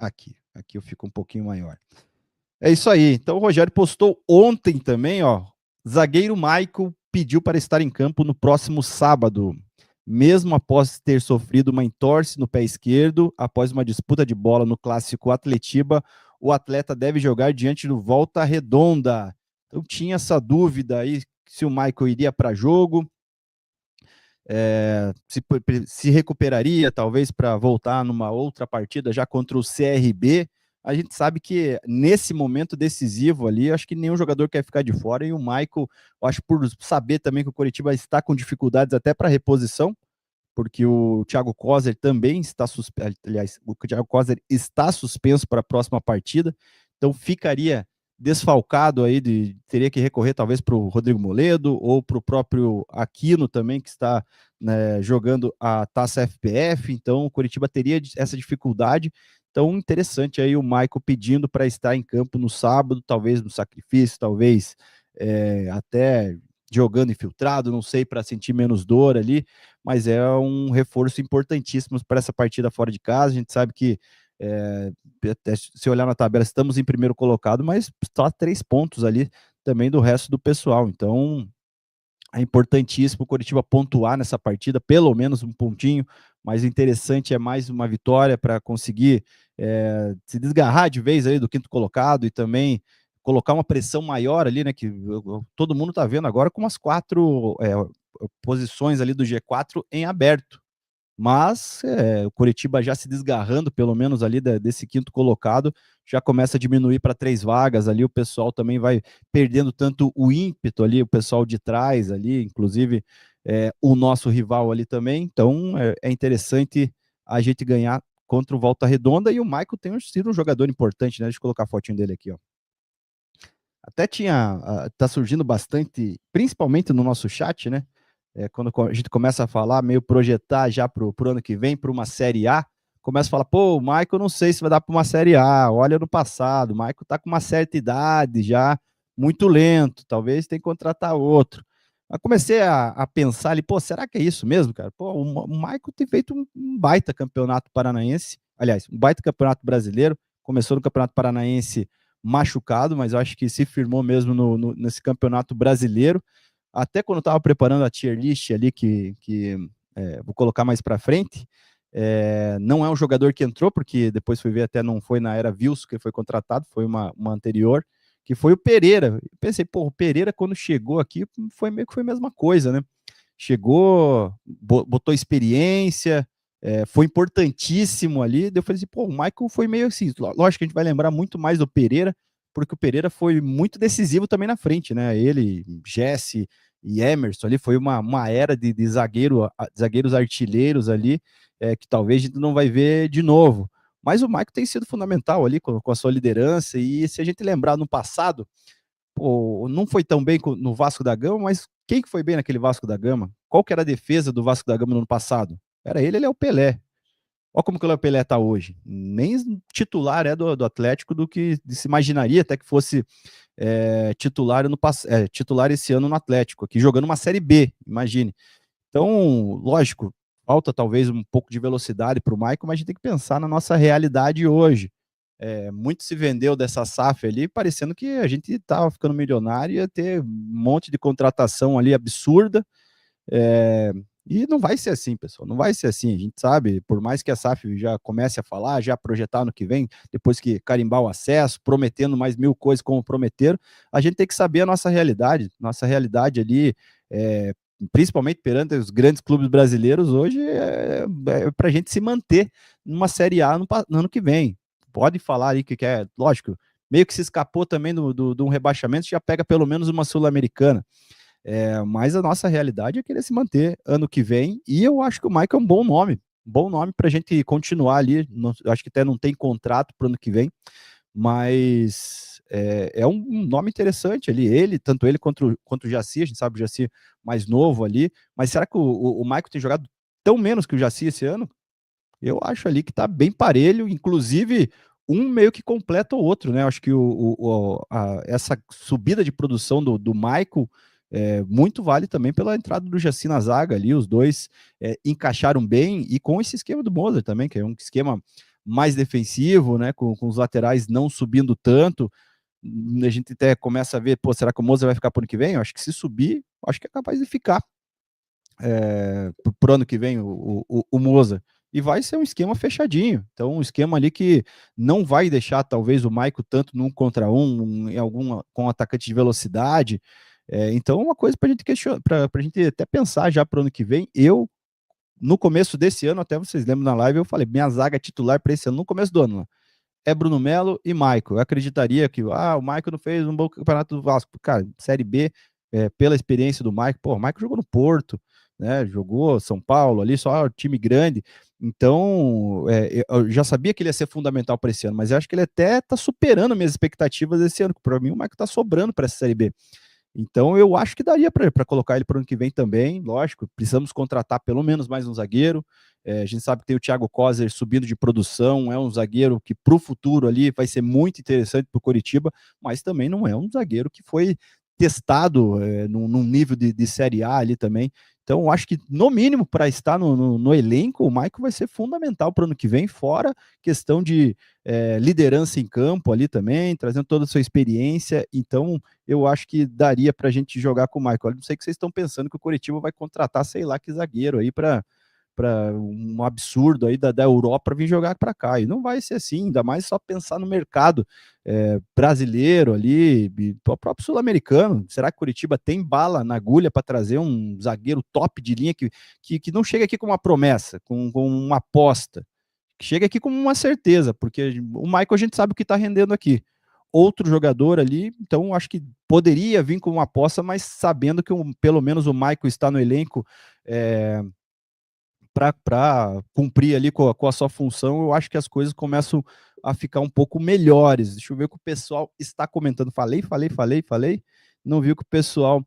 Aqui eu fico um pouquinho maior. É isso aí. Então o Rogério postou ontem também, ó. Zagueiro Michael pediu para estar em campo no próximo sábado, mesmo após ter sofrido uma entorse no pé esquerdo, após uma disputa de bola no clássico Atletiba, o atleta deve jogar diante do Volta Redonda. Então tinha essa dúvida aí se o Michael iria para jogo, se recuperaria talvez para voltar numa outra partida já contra o CRB. A gente sabe que nesse momento decisivo ali, acho que nenhum jogador quer ficar de fora, e o Michael, acho por saber também que o Coritiba está com dificuldades até para reposição, porque o Thiago Kozer também está suspenso, aliás, o Thiago Kozer está suspenso para a próxima partida, então ficaria desfalcado aí, teria que recorrer talvez para o Rodrigo Moledo ou para o próprio Aquino também, que está, né, jogando a Taça FPF, então o Coritiba teria essa dificuldade. Então interessante aí o Michael pedindo para estar em campo no sábado, talvez no sacrifício, talvez até jogando infiltrado, não sei, para sentir menos dor ali, mas é um reforço importantíssimo para essa partida fora de casa. A gente sabe que, se olhar na tabela, estamos em primeiro colocado, mas só 3 pontos ali também do resto do pessoal. Então, é importantíssimo o Coritiba pontuar nessa partida, pelo menos um pontinho, mas o interessante é mais uma vitória para conseguir se desgarrar de vez aí do quinto colocado e também colocar uma pressão maior ali, né, que todo mundo está vendo agora com as 4 posições ali do G4 em aberto. Mas o Coritiba já se desgarrando, pelo menos ali desse quinto colocado, já começa a diminuir para 3 vagas ali, o pessoal também vai perdendo tanto o ímpeto ali, o pessoal de trás ali, inclusive o nosso rival ali também. Então é interessante a gente ganhar contra o Volta Redonda, e o Michael tem sido um jogador importante, né? Deixa eu colocar a fotinho dele aqui, ó. Até tá surgindo bastante, principalmente no nosso chat, né? Quando a gente começa a falar, meio projetar já pro ano que vem, para uma Série A, começa a falar, pô, o Michael não sei se vai dar para uma Série A, olha no passado, o Michael tá com uma certa idade já, muito lento, talvez tenha que contratar outro. Mas comecei a pensar ali, pô, será que é isso mesmo, cara? Pô, o Michael tem feito um baita campeonato paranaense, aliás, um baita campeonato brasileiro, começou no Campeonato Paranaense machucado, mas eu acho que se firmou mesmo nesse campeonato brasileiro. Até quando eu estava preparando a tier list ali, que vou colocar mais para frente, não é um jogador que entrou, porque depois fui ver, até não foi na era Wilson que foi contratado, foi uma anterior, que foi o Pereira. Eu pensei, pô, o Pereira quando chegou aqui foi meio que foi a mesma coisa, né? Chegou, botou experiência, foi importantíssimo ali. Eu falei assim, pô, o Michael foi meio assim. Lógico que a gente vai lembrar muito mais do Pereira, porque o Pereira foi muito decisivo também na frente, né? Ele, Jesse e Emerson ali, foi uma era de zagueiros artilheiros ali, que talvez a gente não vai ver de novo. Mas o Michael tem sido fundamental ali com a sua liderança, e se a gente lembrar no passado, pô, não foi tão bem no Vasco da Gama, mas quem que foi bem naquele Vasco da Gama? Qual que era a defesa do Vasco da Gama no ano passado? Era ele é o Pelé. Olha como que o Pelé está hoje. Nem titular do Atlético do que se imaginaria até que fosse titular esse ano no Atlético, aqui jogando uma Série B, imagine. Então, lógico, falta talvez um pouco de velocidade para o Maicon, mas a gente tem que pensar na nossa realidade hoje. Muito se vendeu dessa SAF ali, parecendo que a gente estava ficando milionário e ia ter um monte de contratação ali absurda. E não vai ser assim, pessoal, não vai ser assim. A gente sabe, por mais que a SAF já comece a falar, já projetar no que vem, depois que carimbar o acesso, prometendo mais 1000 coisas como prometeram, a gente tem que saber a nossa realidade ali, principalmente perante os grandes clubes brasileiros hoje, para a gente se manter numa Série A no ano que vem. Pode falar aí que quer, lógico, meio que se escapou também de um rebaixamento, já pega pelo menos uma Sul-Americana. Mas a nossa realidade é querer se manter ano que vem, e eu acho que o Mike é um bom nome para a gente continuar ali. Eu acho que até não tem contrato para o ano que vem, mas é um nome interessante ali. Tanto ele quanto o Jaci, a gente sabe o Jaci mais novo ali, mas será que o Michael tem jogado tão menos que o Jaci esse ano? Eu acho ali que tá bem parelho, inclusive um meio que completa o outro, né? Acho que essa subida de produção do Michael muito vale também pela entrada do Jaci na zaga ali. Os dois encaixaram bem, e com esse esquema do Moser também, que é um esquema mais defensivo, né, com os laterais não subindo tanto. A gente até começa a ver, pô, será que o Moza vai ficar para o ano que vem? Eu acho que se subir, acho que é capaz de ficar pro ano que vem o Moza. E vai ser um esquema fechadinho. Então, um esquema ali que não vai deixar, talvez, o Maico tanto num contra em algum com atacante de velocidade. Então, uma coisa para a gente questionar, para a gente até pensar já para o ano que vem. No começo desse ano, até vocês lembram na live, eu falei, minha zaga titular para esse ano, no começo do ano, é Bruno Melo e Maicon. Eu acreditaria que o Maicon não fez um bom campeonato do Vasco. Cara, Série B, pela experiência do Maicon, pô, o Maicon jogou no Porto, né? Jogou São Paulo ali, só time grande. Então, eu já sabia que ele ia ser fundamental para esse ano, mas eu acho que ele até está superando minhas expectativas desse ano. Para mim, o Maicon está sobrando para essa Série B. Então eu acho que daria para colocar ele para o ano que vem também, lógico, precisamos contratar pelo menos mais um zagueiro, a gente sabe que tem o Thiago Kozer subindo de produção, é um zagueiro que para o futuro ali vai ser muito interessante para o Coritiba, mas também não é um zagueiro que foi testado num nível de Série A ali também. Então, eu acho que, no mínimo, para estar no elenco, o Maicon vai ser fundamental para o ano que vem, fora questão de liderança em campo ali também, trazendo toda a sua experiência. Então, eu acho que daria para a gente jogar com o Maicon. Eu não sei que vocês estão pensando que o Coritiba vai contratar, sei lá, que zagueiro aí para um absurdo aí da Europa para vir jogar para cá. E não vai ser assim, ainda mais só pensar no mercado brasileiro ali, o próprio sul-americano. Será que Curitiba tem bala na agulha para trazer um zagueiro top de linha que não chega aqui com uma promessa, com uma aposta, que chega aqui com uma certeza, porque o Michael a gente sabe o que está rendendo aqui. Outro jogador ali, então acho que poderia vir com uma aposta, mas sabendo que pelo menos o Michael está no elenco para cumprir ali com a sua função, eu acho que as coisas começam a ficar um pouco melhores. Deixa eu ver o que o pessoal está comentando. Falei. Não vi o que o pessoal